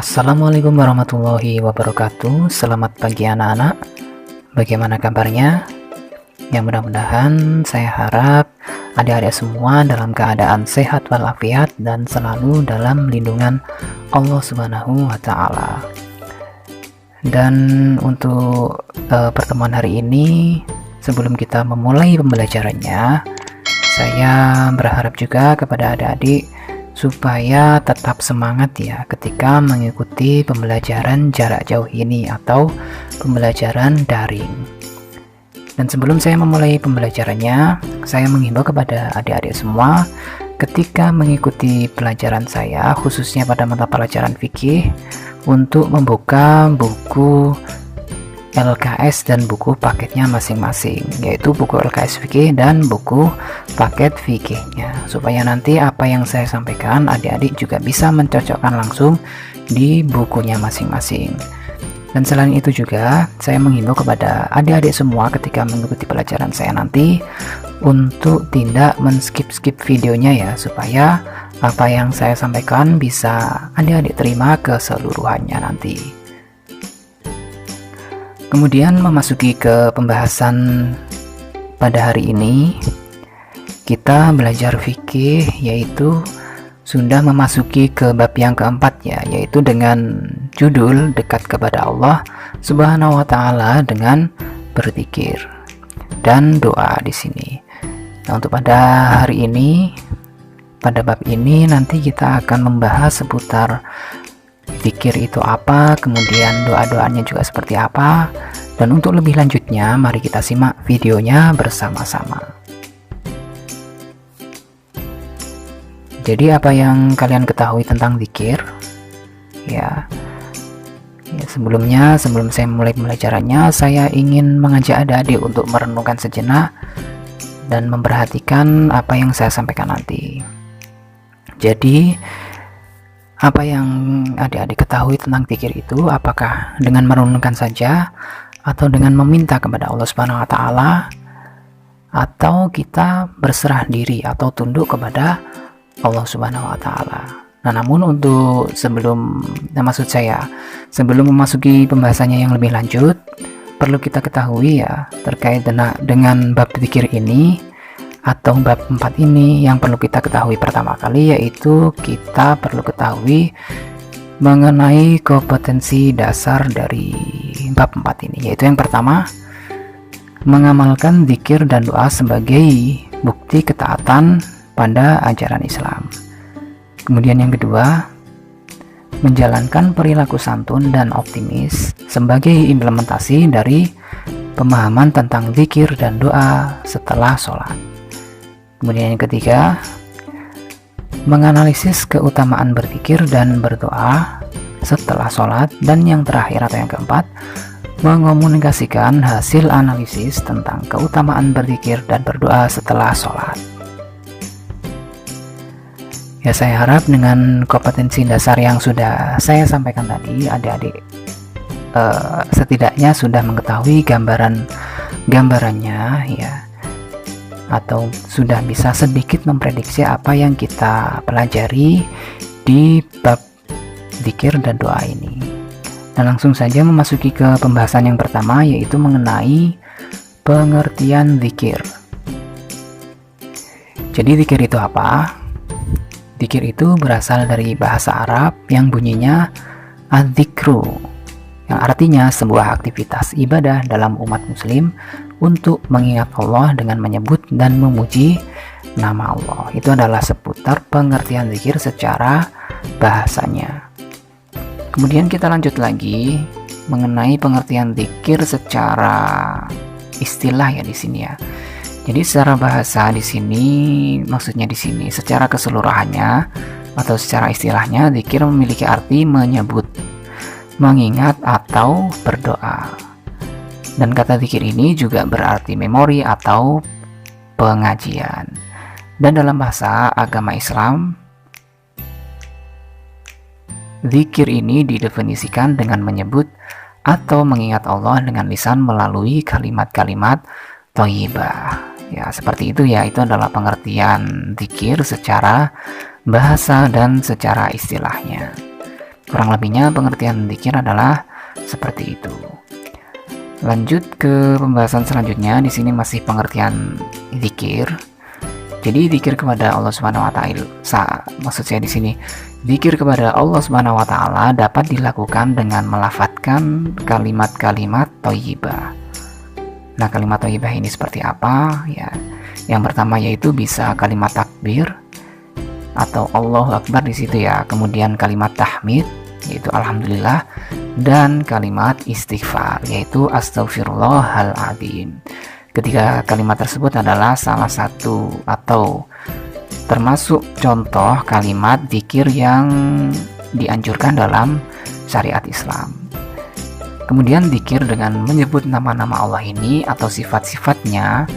Assalamualaikum warahmatullahi wabarakatuh. Selamat pagi anak-anak. Bagaimana kabarnya? Ya, mudah-mudahan saya harap adik-adik semua dalam keadaan sehat walafiat dan selalu dalam lindungan Allah Subhanahu wa taala. Dan untuk pertemuan hari ini, sebelum kita memulai pembelajarannya, saya berharap juga kepada adik-adik supaya tetap semangat ya ketika mengikuti pembelajaran jarak jauh ini atau pembelajaran daring. Dan sebelum saya memulai pembelajarannya, saya menghimbau kepada adik-adik semua ketika mengikuti pelajaran saya, khususnya pada mata pelajaran fikih, untuk membuka buku LKS dan buku paketnya masing-masing, yaitu buku LKS fikih dan buku paket fikihnya, supaya nanti apa yang saya sampaikan adik-adik juga bisa mencocokkan langsung di bukunya masing-masing. Dan selain itu juga saya menghimbau kepada adik-adik semua ketika mengikuti pelajaran saya nanti untuk tidak men-skip videonya ya, supaya apa yang saya sampaikan bisa adik-adik terima keseluruhannya nanti. Kemudian memasuki ke pembahasan pada hari ini, kita belajar fikih, yaitu sudah memasuki ke bab yang keempat ya, yaitu dengan judul dekat kepada Allah Subhanahu wa taala dengan berzikir dan doa di sini. Nah, untuk pada hari ini, pada bab ini nanti kita akan membahas seputar zikir itu apa, kemudian doa-doanya juga seperti apa. Dan untuk lebih lanjutnya, mari kita simak videonya bersama-sama. Jadi apa yang kalian ketahui tentang zikir? Ya, sebelum saya mulai pembelajarannya, saya ingin mengajak adik-adik untuk merenungkan sejenak dan memperhatikan apa yang saya sampaikan nanti. Jadi apa yang adik-adik ketahui tentang zikir itu, apakah dengan merenungkan saja atau dengan meminta kepada Allah Subhanahu wa taala, atau kita berserah diri atau tunduk kepada Allah Subhanahu wa taala. Nah, namun untuk sebelum memasuki pembahasannya yang lebih lanjut, perlu kita ketahui ya terkait dengan bab zikir ini atau bab 4 ini, yang perlu kita ketahui pertama kali yaitu kita perlu ketahui mengenai kompetensi dasar dari bab 4 ini, yaitu yang pertama, mengamalkan zikir dan doa sebagai bukti ketaatan pada ajaran Islam. Kemudian yang kedua, menjalankan perilaku santun dan optimis sebagai implementasi dari pemahaman tentang zikir dan doa setelah sholat. Kemudian yang ketiga, menganalisis keutamaan berzikir dan berdoa setelah sholat. Dan yang terakhir atau yang keempat, mengomunikasikan hasil analisis tentang keutamaan berzikir dan berdoa setelah sholat. Ya, saya harap dengan kompetensi dasar yang sudah saya sampaikan tadi, adik-adik setidaknya sudah mengetahui gambarannya ya, atau sudah bisa sedikit memprediksi apa yang kita pelajari di bab zikir dan doa ini. Dan langsung saja memasuki ke pembahasan yang pertama, yaitu mengenai pengertian zikir. Jadi zikir itu apa? Zikir itu berasal dari bahasa Arab yang bunyinya az-zikru, yang artinya sebuah aktivitas ibadah dalam umat muslim untuk mengingat Allah dengan menyebut dan memuji nama Allah. Itu adalah seputar pengertian zikir secara bahasanya. Kemudian kita lanjut lagi mengenai pengertian zikir secara istilah ya di sini ya. Jadi secara bahasa di sini, maksudnya di sini secara keseluruhannya atau secara istilahnya, zikir memiliki arti menyebut, mengingat atau berdoa. Dan kata zikir ini juga berarti memori atau pengajian. Dan dalam bahasa agama Islam, zikir ini didefinisikan dengan menyebut atau mengingat Allah dengan lisan melalui kalimat-kalimat thayyibah. Ya, seperti itu ya, itu adalah pengertian zikir secara bahasa dan secara istilahnya. Kurang lebihnya pengertian zikir adalah seperti itu. Lanjut ke pembahasan selanjutnya. Di sini masih pengertian zikir. Jadi zikir kepada Allah Subhanahu wa taala, maksud saya di sini, zikir kepada Allah Subhanahu wa taala dapat dilakukan dengan melafadzkan kalimat-kalimat thayyibah. Nah, kalimat thayyibah ini seperti apa? Ya, yang pertama yaitu bisa kalimat takbir atau Allahu Akbar di situ ya. Kemudian kalimat tahmid yaitu alhamdulillah, dan kalimat istighfar yaitu astaghfirullahaladzim. Ketiga kalimat tersebut adalah salah satu atau termasuk contoh kalimat zikir yang dianjurkan dalam syariat Islam. Kemudian zikir dengan menyebut nama-nama Allah ini atau sifat-sifatnya,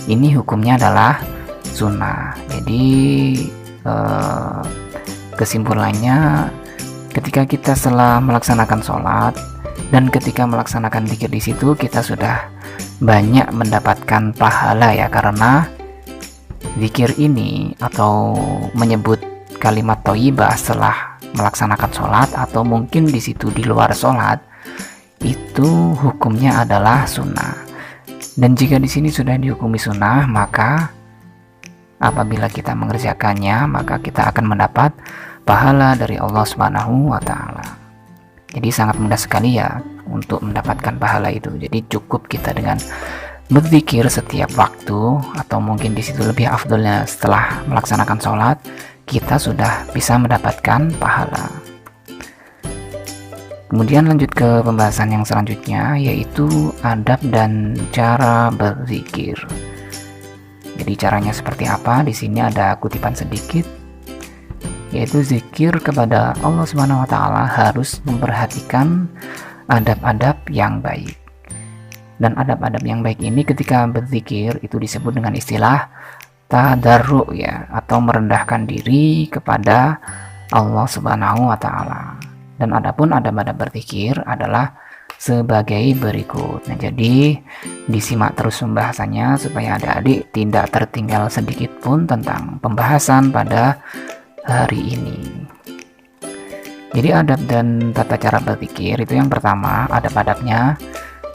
ini hukumnya adalah sunnah. Jadi kesimpulannya, ketika kita setelah melaksanakan sholat dan ketika melaksanakan zikir di situ, kita sudah banyak mendapatkan pahala ya, karena zikir ini atau menyebut kalimat thayyibah setelah melaksanakan sholat atau mungkin di situ di luar sholat, itu hukumnya adalah sunnah. Dan jika di sini sudah dihukumi sunnah, maka apabila kita mengerjakannya, maka kita akan mendapat pahala dari Allah Subhanahu wa taala. Jadi sangat mudah sekali ya untuk mendapatkan pahala itu. Jadi cukup kita dengan berzikir setiap waktu, atau mungkin di situ lebih afdolnya setelah melaksanakan sholat, kita sudah bisa mendapatkan pahala. Kemudian lanjut ke pembahasan yang selanjutnya, yaitu adab dan cara berzikir. Jadi caranya seperti apa? Di sini ada kutipan sedikit, yaitu zikir kepada Allah Subhanahu wa taala harus memperhatikan adab-adab yang baik. Dan adab-adab yang baik ini ketika berzikir itu disebut dengan istilah tadarru ya, atau merendahkan diri kepada Allah Subhanahu wa taala. Dan adapun adab-adab berzikir adalah sebagai berikut. Nah, jadi disimak terus pembahasannya supaya adik-adik tidak tertinggal sedikit pun tentang pembahasan pada hari ini. Jadi adab dan tata cara berzikir itu yang pertama, adab-adabnya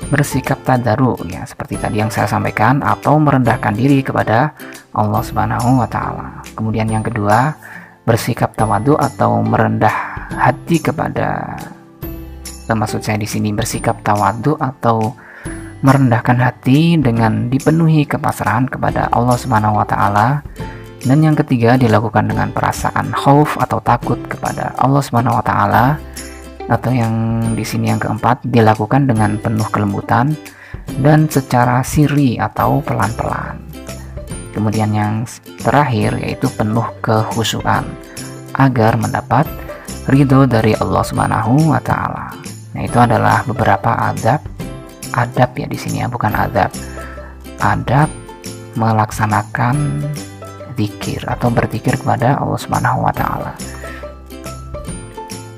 bersikap tadarru ya, seperti tadi yang saya sampaikan, atau merendahkan diri kepada Allah Subhanahu wa taala. Kemudian yang kedua, bersikap tawadu atau merendah hati kepada, maksud saya di sini bersikap tawadu atau merendahkan hati dengan dipenuhi kepasrahan kepada Allah Subhanahu wa taala. Dan yang ketiga, dilakukan dengan perasaan khauf atau takut kepada Allah Subhanahu wa taala, atau yang di sini yang keempat, dilakukan dengan penuh kelembutan dan secara sirri atau pelan-pelan. Kemudian yang terakhir yaitu penuh kekhusyukan agar mendapat ridho dari Allah Subhanahu wa taala. Nah, itu adalah beberapa adab ya di sini ya, bukan adab. Adab melaksanakan zikir atau berzikir kepada Allah Subhanahu wa taala.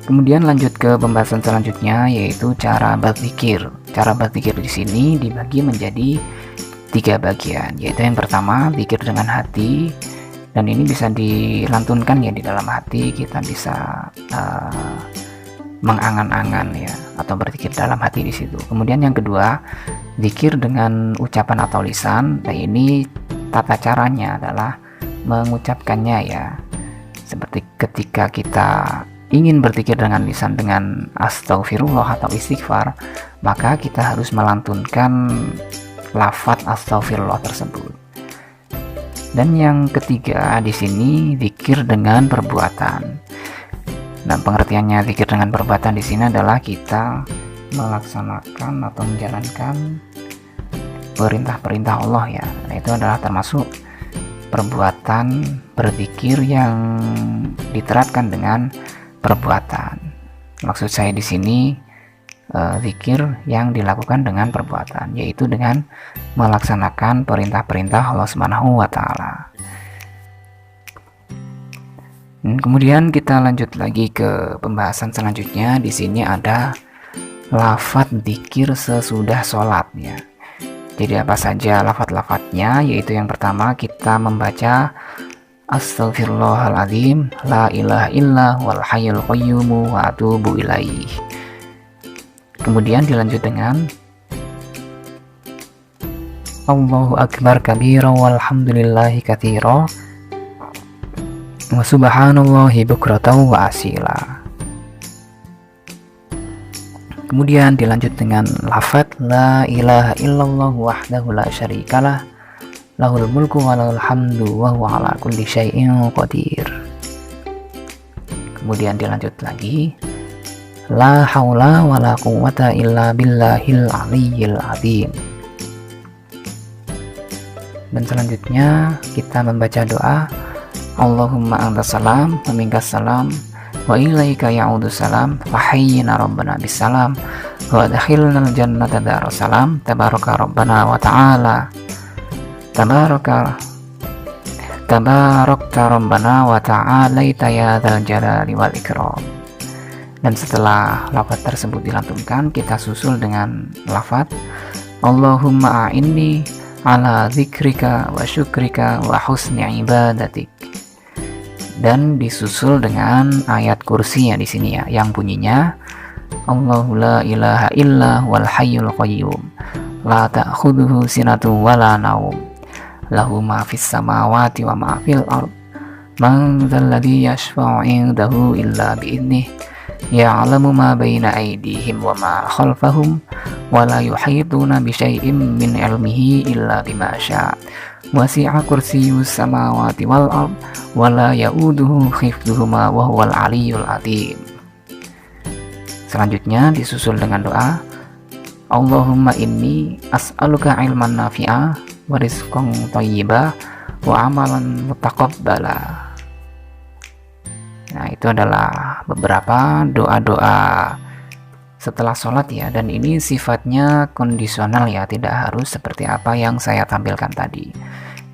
Kemudian lanjut ke pembahasan selanjutnya, yaitu cara berzikir. Cara berzikir di sini dibagi menjadi 3 bagian, yaitu yang pertama zikir dengan hati, dan ini bisa dilantunkan ya di dalam hati, kita bisa mengangan-angan ya, atau berzikir dalam hati di situ. Kemudian yang kedua, zikir dengan ucapan atau lisan. Nah, ini tata caranya adalah mengucapkannya ya, seperti ketika kita ingin berzikir dengan lisan dengan astaghfirullah atau istighfar, maka kita harus melantunkan lafadz astaghfirullah tersebut. Dan yang ketiga di sini zikir dengan perbuatan. Nah, pengertiannya zikir dengan perbuatan di sini adalah kita melaksanakan atau menjalankan perintah-perintah Allah ya. Nah, itu adalah termasuk perbuatan berzikir yang diterapkan dengan perbuatan. Maksud saya di sini zikir yang dilakukan dengan perbuatan, yaitu dengan melaksanakan perintah-perintah Allah Subhanahu wa taala. Kemudian kita lanjut lagi ke pembahasan selanjutnya. Di sini ada lafadz zikir sesudah sholat ya. Jadi apa saja lafadz-lafadznya, yaitu yang pertama kita membaca Astaghfirullahaladzim, la ilaha illa wal hayyul qayyumu wa atubu ilaih. Kemudian dilanjut dengan Allahu akbar kabira walhamdulillahi katsira wa subhanallahi bukratan wa asila. Kemudian dilanjut dengan lafaz la ilaha illallah wahdahu la syarikalah lahul mulku wa lahul hamdu wa huwa ala kulli syai'in qadir. Kemudian dilanjut lagi la haula wa la quwwata illa billahil aliyyil azim. Dan selanjutnya kita membaca doa Allahumma antas salam wa minkas salam wa ilaika ya'udu salam wa hayyina rabbana bisalam wa adkhilnal jannata darussalam tabaraka rabbana wa ta'ala tabarakta rabbana wa ta'alaita ya dzal jalali wal ikram. Dan setelah lafaz tersebut dilantunkan, kita susul dengan lafaz Allahumma a'inni ala dzikrika wa syukrika wa husni ibadatik. Dan disusul dengan ayat kursi ya di sini ya, yang bunyinya Allahu la ilaha illa wal hayyul qayyum la ta'khudhuhu sinatun wa la naum lahu ma fis samawati wa ma fil ard man dzal ladzi yashfa'u 'indahu illa bi idnih ya'lamu ma baina aydihim wa ma khalfahum wa la yuhituna bi syai'in min 'ilmihi illa bima syaa wasi'a kursiyyus samawati wal ard wa la ya'uduhu hifdzuhuma wa huwal 'aliyyul 'azim. Selanjutnya disusul dengan doa Allahumma inni as'aluka ilman nafi'a wa rizqan thayyiba wa amalan mutaqabbala. Nah, itu adalah beberapa doa-doa setelah sholat ya, dan ini sifatnya kondisional ya, tidak harus seperti apa yang saya tampilkan tadi.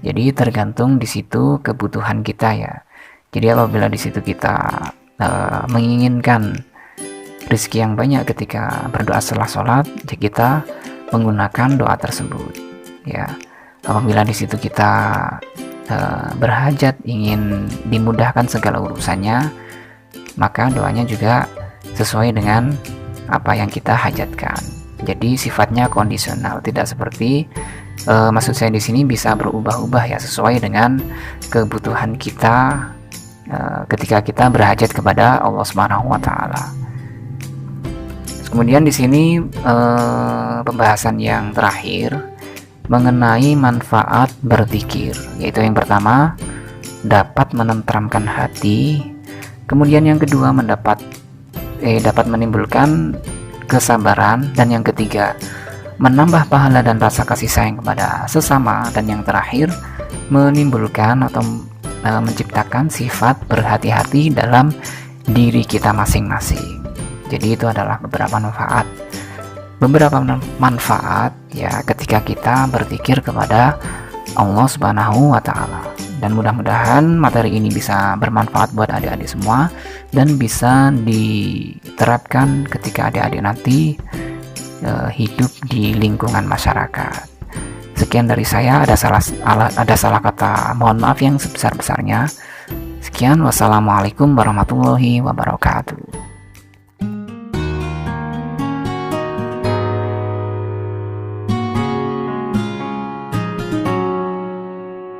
Jadi tergantung di situ kebutuhan kita ya. Jadi apabila di situ kita menginginkan rezeki yang banyak ketika berdoa setelah sholat, ya kita menggunakan doa tersebut ya. Apabila di situ kita berhajat ingin dimudahkan segala urusannya, maka doanya juga sesuai dengan apa yang kita hajatkan. Jadi sifatnya kondisional, tidak seperti maksud saya di sini bisa berubah-ubah ya, sesuai dengan kebutuhan kita ketika kita berhajat kepada Allah Subhanahu wa taala. Kemudian di sini pembahasan yang terakhir mengenai manfaat berzikir, yaitu yang pertama dapat menenteramkan hati, kemudian yang kedua dapat menimbulkan kesabaran, dan yang ketiga menambah pahala dan rasa kasih sayang kepada sesama, dan yang terakhir menimbulkan atau menciptakan sifat berhati-hati dalam diri kita masing-masing. Jadi itu adalah beberapa manfaat ya ketika kita berzikir kepada Allah Subhanahu wa taala. Dan mudah-mudahan materi ini bisa bermanfaat buat adik-adik semua dan bisa diterapkan ketika adik-adik nanti hidup di lingkungan masyarakat. Sekian dari saya, ada salah kata, mohon maaf yang sebesar-besarnya. Sekian, wassalamualaikum warahmatullahi wabarakatuh.